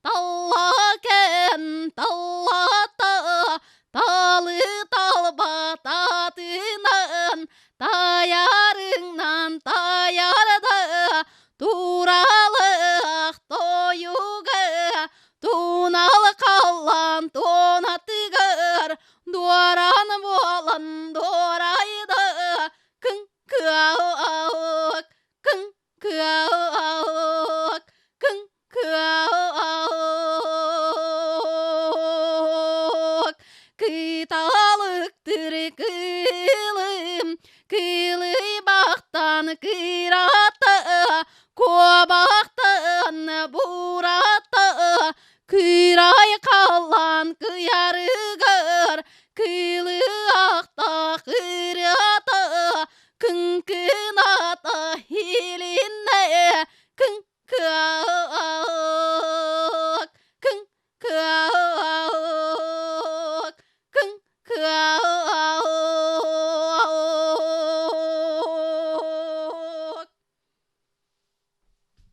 таллакен таллата талы талба татынан таярыңнан таярды туралық тойуға тунал қалан тонатығыр дуаран болан дорайды күн күауық күн күауық күн күауық кыталықтыр кылым кылый бақтан кыраты кобақтан бураты кырай қалан кыярыгыр кылы ақта кыраты күн күн ата хилинне күн күн